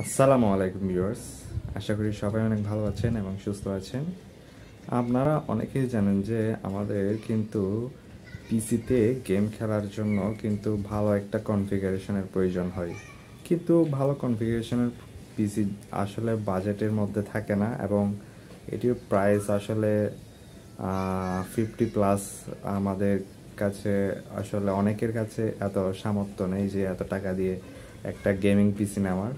আসসালামু আলাইকুম ভিউয়ার্স, আশা করি সবাই অনেক ভালো আছেন এবং সুস্থ আছেন। আপনারা অনেকেই জানেন যে আমাদের কিন্তু পিসিতে গেম খেলার জন্য কিন্তু ভালো একটা কনফিগারেশনের প্রয়োজন হয়, কিন্তু ভালো কনফিগারেশনের পিসি আসলে বাজেটের মধ্যে থাকে না এবং এটির প্রাইস আসলে 50 প্লাস। আমাদের কাছে আসলে অনেকের কাছে এত সামর্থ্য নেই যে এত টাকা দিয়ে একটা গেমিং পিসি নেওয়ার।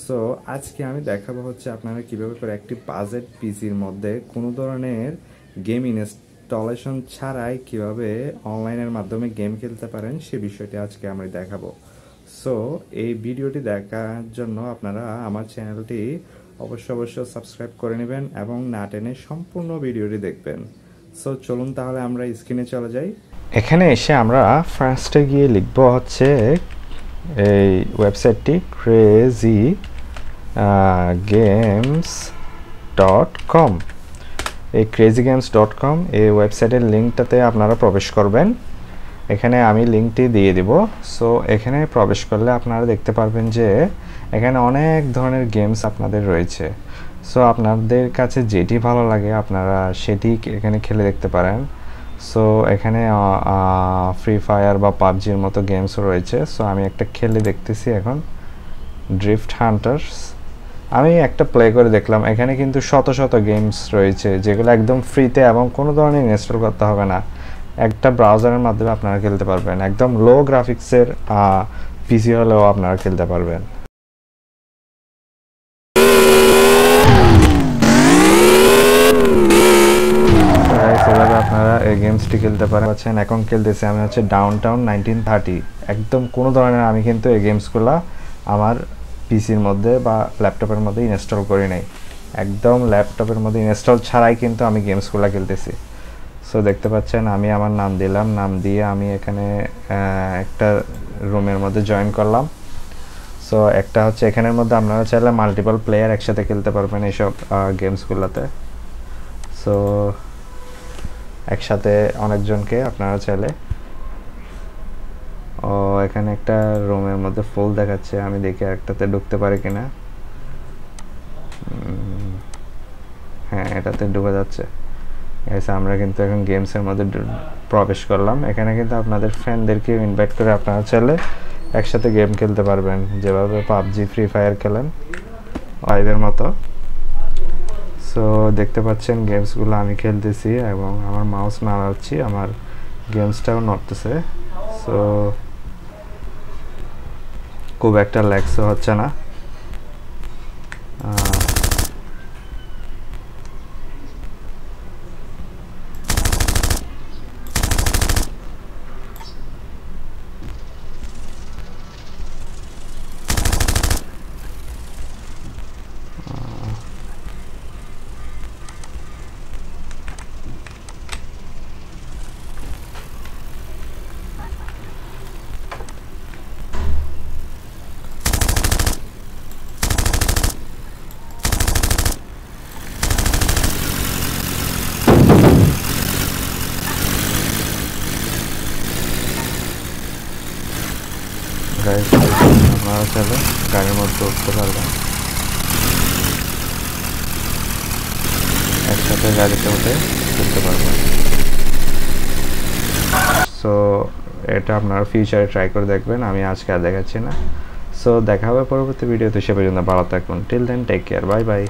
সো আজকে আমি দেখাবো হচ্ছে আপনারা কিভাবে করে একটি বাজেট পিসির মধ্যে কোনো ধরনের গেম ইনস্টলেশন ছাড়াই কিভাবে অনলাইনের মাধ্যমে গেম খেলতে পারেন সে বিষয়টি আজকে আমরা দেখাবো। সো এই ভিডিওটি দেখার জন্য আপনারা আমার চ্যানেলটি অবশ্যই সাবস্ক্রাইব করে নেবেন এবং না টেনে সম্পূর্ণ ভিডিওটি দেখবেন। সো চলুন তাহলে আমরা স্ক্রিনে চলে যাই। এখানে এসে আমরা ফার্স্টে গিয়ে লিখব হচ্ছে এই ওয়েবসাইটটি crazygames.com। এই crazygames.com এই ওয়েবসাইটের লিঙ্কটাতে আপনারা প্রবেশ করবেন। এখানে আমি লিঙ্কটি দিয়ে দিব। সো এখানে প্রবেশ করলে আপনারা দেখতে পারবেন যে এখানে অনেক ধরনের গেমস আপনাদের রয়েছে। সো আপনাদের কাছে যেটি ভালো লাগে আপনারা সেটি এখানে খেলে দেখতে পারেন। সো এখানে ফ্রি ফায়ার বা পাবজির মতো গেমসও রয়েছে। সো আমি একটা খেলে দেখতেছি এখন, ড্রিফট হান্টার্স। আমি একটা প্লে করে দেখলাম। এখানে কিন্তু শত শত গেমস রয়েছে যেগুলো একদম ফ্রিতে এবং কোনো ধরনের ইনস্টল করতে হবে না, একটা ব্রাউজারের মাধ্যমে আপনারা খেলতে পারবেন। একদম লো গ্রাফিক্সের পিসি হলেও আপনারা খেলতে পারবেন। আপনারা এই গেমসটি খেলতে পারছেন। এখন খেলতেছি আমি হচ্ছে ডাউনটাউন 1930। একদম কোনো ধরনের আমি কিন্তু এই গেমসগুলো আমার পিসির মধ্যে বা ল্যাপটপের মধ্যে ইনস্টল করি নাই, একদম ল্যাপটপের মধ্যে ইনস্টল ছাড়াই কিন্তু আমি গেমসগুলো খেলতেছি। সো দেখতে পাচ্ছেন আমি আমার নাম দিলাম, নাম দিয়ে আমি এখানে একটা রুমের মধ্যে জয়েন করলাম। সো একটা হচ্ছে এখানের মধ্যে আপনারা চাইলে মাল্টিপল প্লেয়ার একসাথে খেলতে পারবেন এইসব গেমসগুলোতে। সো একসাথে অনেকজনকে আপনারা চাইলে। ও এখানে একটা রুমের মধ্যে ফুল দেখাচ্ছে, আমি দেখি একটাতে ঢুকতে পারি কিনা। হ্যাঁ, এটাতে ঢুকে যাচ্ছে। আমরা কিন্তু এখন গেমসের মধ্যে প্রবেশ করলাম। এখানে কিন্তু আপনাদের ফ্রেন্ডদেরকে ইনভাইট করে আপনারা চাইলে একসাথে গেম খেলতে পারবেন, যেভাবে পাবজি ফ্রি ফায়ার খেলেন লাইভের মতো। সো দেখতে পাচ্ছেন গেমসগুলো আমি খেলতেছি এবং আমার মাউস নাড়াচ্ছি, আমার গেমসটাও নড়তেছে। সো খুব একটা ল্যাগসও হচ্ছে না। আপনারা চাইলে গাড়ির মধ্যে উঠতে পারবেন, একসাথে গাড়িতে উঠে চলতে পারবেন। সো এটা আপনারা ফিউচারে ট্রাই করে দেখবেন, আমি আজকে আর দেখাচ্ছি না। সো দেখা হবে পরবর্তী ভিডিওতে, সে পর্যন্ত ভালো থাকুন। Till then take care, bye by.